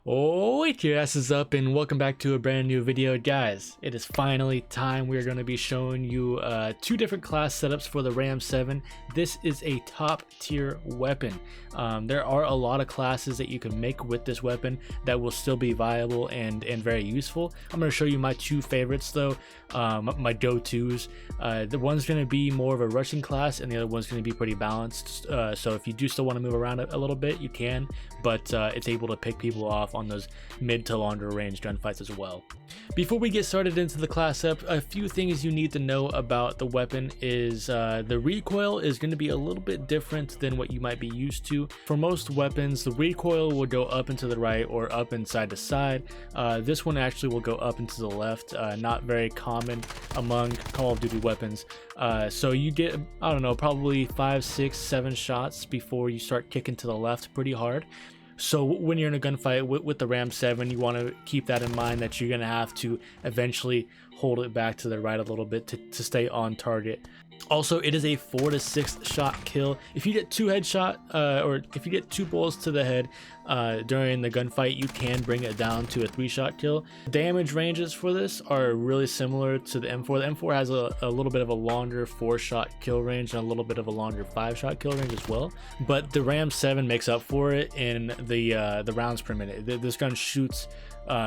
Oh, your ass is up and welcome back to a brand new video. Guys, it is finally time. We're going to be showing you two different class setups for the RAM-7. This is a top tier weapon. There are a lot of classes that you can make with this weapon that will still be viable and very useful. I'm going to show you my two favorites though, my go-tos. The one's going to be more of a rushing class and the other one's going to be pretty balanced. So if you do still want to move around a little bit, you can, but it's able to pick people off on those mid to longer range gunfights as well. Before we get started into the class up, a few things you need to know about the weapon is the recoil is going to be a little bit different than what you might be used to. For most weapons, the recoil will go up and to the right or up and side to side. This one actually will go up and to the left, not very common among Call of Duty weapons. So you get, I don't know, probably 5, 6, 7 shots before you start kicking to the left pretty hard. So when you're in a gunfight with the RAM-7, you want to keep that in mind, that you're going to have to eventually hold it back to the right a little bit to stay on target. Also, it is a 4 to 6 shot kill. If you get 2 headshot or if you get 2 bullets to the head during the gunfight, you can bring it down to a 3-shot kill. Damage ranges for this are really similar to the M4. The M4 has a little bit of a longer 4-shot kill range and a little bit of a longer 5-shot kill range as well. But the RAM-7 makes up for it in the rounds per minute. This gun shoots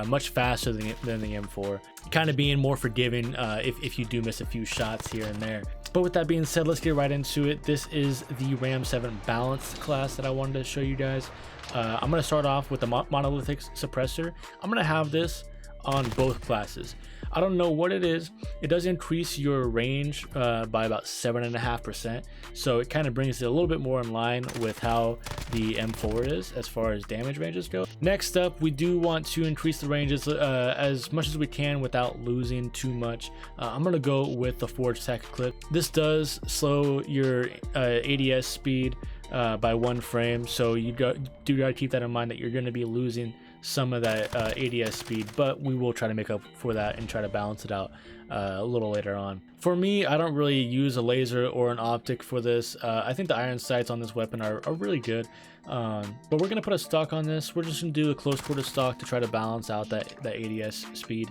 much faster than the M4, kind of being more forgiving if you do miss a few shots here and there. But with that being said, let's get right into it. This is the RAM-7 balanced class that I wanted to show you guys. I'm going to start off with the monolithic suppressor. I'm going to have this on both classes. I don't know what it is. It does increase your range by about 7.5%, so it kind of brings it a little bit more in line with how the M4 is as far as damage ranges go. Next up, we do want to increase the ranges as much as we can without losing too much. I'm going to go with the Forge Tech Clip. This does slow your ADS speed by 1 frame, so you do got to keep that in mind, that you're going to be losing some of that ADS speed, but we will try to make up for that and try to balance it out a little later on. For me, I don't really use a laser or an optic for this. I think the iron sights on this weapon are really good, but we're going to put a stock on this. We're just going to do a close quarter stock to try to balance out that ADS speed.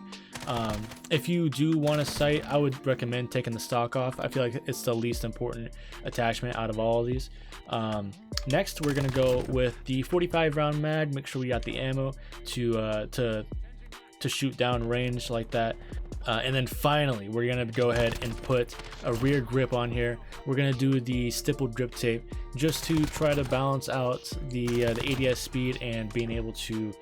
If you do want a sight, I would recommend taking the stock off. I feel like it's the least important attachment out of all of these. Next, we're going to go with the 45 round mag. Make sure we got the ammo to shoot down range like that. And then finally, we're going to go ahead and put a rear grip on here. We're going to do the stippled grip tape just to try to balance out the ADS speed and being able to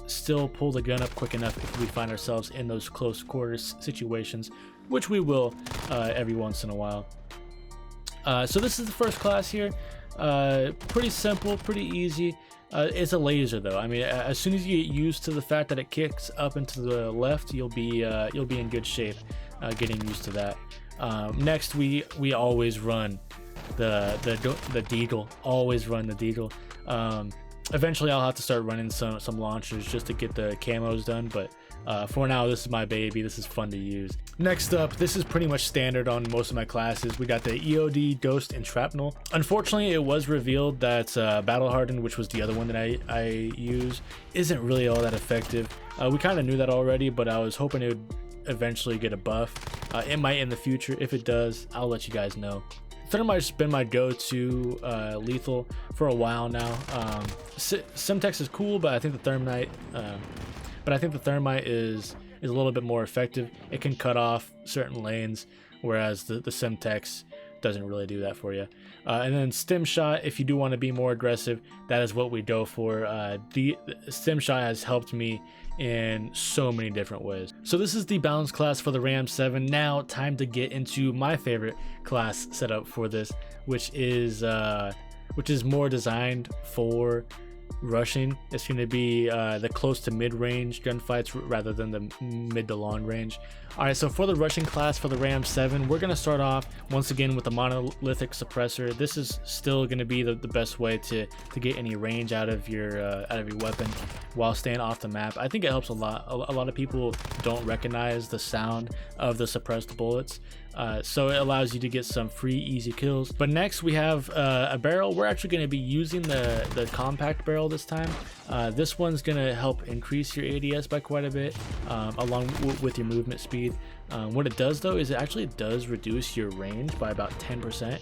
still pull the gun up quick enough if we find ourselves in those close quarters situations, which we will every once in a while. So this is the first class here. Pretty simple, pretty easy. It's a laser though. I mean, as soon as you get used to the fact that it kicks up and to the left, you'll be in good shape getting used to that. Next, we always run the deagle. Always run the deagle. Eventually I'll have to start running some launchers just to get the camos done, but for now, this is my baby. This is fun to use. Next up, this is pretty much standard on most of my classes. We got the EOD, Ghost, and Shrapnel. Unfortunately, it was revealed that Battle Hardened, which was the other one that I use, isn't really all that effective. We kind of knew that already, but I was hoping it would eventually get a buff. It might in the future. If it does, I'll let you guys know. Thermite's been my go-to lethal for a while now. Semtex is cool, but I think the Thermite is a little bit more effective. It can cut off certain lanes, whereas the Semtex doesn't really do that for you. And then Stim Shot, if you do want to be more aggressive, that is what we go for. The Stim Shot has helped me in so many different ways. So this is the balance class for the RAM-7. Now time to get into my favorite class setup for this, which is more designed for rushing. It's going to be the close to mid-range gunfights rather than the mid to long range. Alright, so for the rushing class for the RAM-7, we're going to start off once again with the monolithic suppressor. This is still going to be the best way to get any range out of your weapon while staying off the map. I think it helps a lot. A lot of people don't recognize the sound of the suppressed bullets, so it allows you to get some free easy kills. But next we have a barrel. We're actually going to be using the compact barrel barrel this time. This one's gonna help increase your ADS by quite a bit, along with your movement speed. What it does though is it actually does reduce your range by about 10%,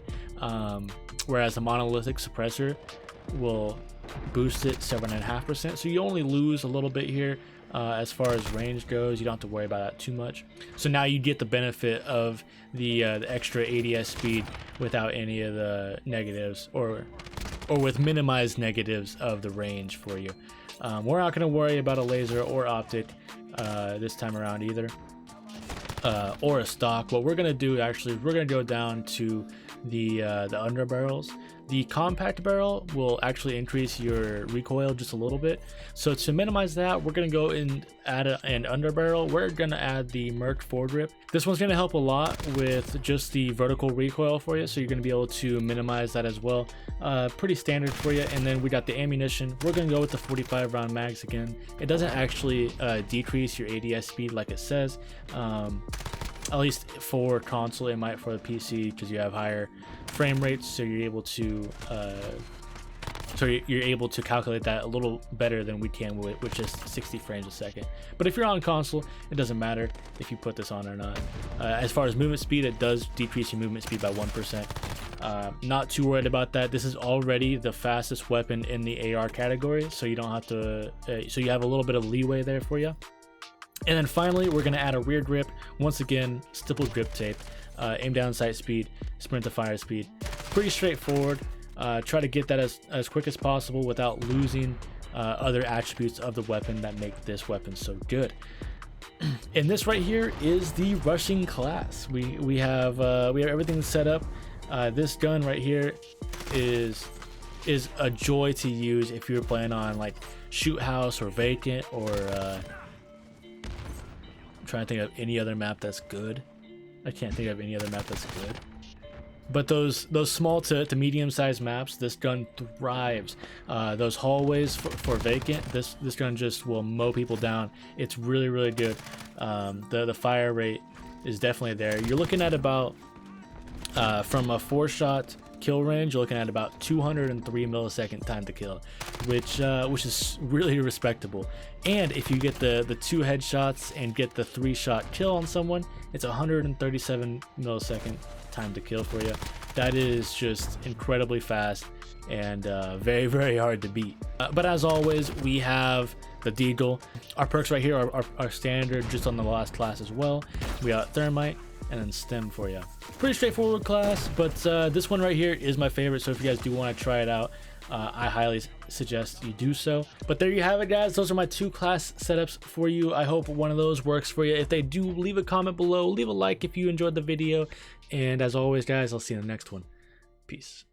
whereas the monolithic suppressor will boost it 7.5%. So you only lose a little bit here. As far as range goes, you don't have to worry about that too much. So now you get the benefit of the extra ADS speed without any of the negatives, or with minimized negatives of the range for you. We're not going to worry about a laser or optic this time around either, or a stock. What we're going to do actually, we're going to go down to the under barrels. The compact barrel will actually increase your recoil just a little bit. So to minimize that, we're going to go and add an under barrel. We're going to add the Merc forward grip. This one's going to help a lot with just the vertical recoil for you. So you're going to be able to minimize that as well. Pretty standard for you. And then we got the ammunition. We're going to go with the 45 round mags again. It doesn't actually decrease your ADS speed like it says. At least for console, it might for the PC, because you have higher frame rates, so you're able to calculate that a little better than we can with just 60 frames a second. But if you're on console, it doesn't matter if you put this on or not. As far as movement speed, it does decrease your movement speed by 1%. Not too worried about that. This is already the fastest weapon in the AR category, so you don't have to. So you have a little bit of leeway there for you. And then finally, we're going to add a rear grip. Once again, stippled grip tape, aim down sight speed, sprint to fire speed. Pretty straightforward. Try to get that as quick as possible without losing other attributes of the weapon that make this weapon so good. And this right here is the rushing class. We have everything set up. This gun right here is a joy to use if you're playing on like shoot house or vacant, or trying to think of any other map that's good. I can't think of any other map that's good. But those small to medium sized maps, this gun thrives. Those hallways for vacant, this gun just will mow people down. It's really good. The fire rate is definitely there. You're looking at about from a 4-shot kill range, you're looking at about 203 millisecond time to kill, which is really respectable. And if you get the 2 headshots and get the 3-shot kill on someone, it's 137 millisecond time to kill for you. That is just incredibly fast and very hard to beat. But as always, we have the deagle. Our perks right here are standard, just on the last class as well. We got thermite and then stem for you. Pretty straightforward class, but this one right here is my favorite. So if you guys do want to try it out, I highly suggest you do so. But there you have it, guys. Those are my 2 class setups for you. I hope one of those works for you. If they do, leave a comment below, leave a like if you enjoyed the video, and as always, guys, I'll see you in the next one. Peace.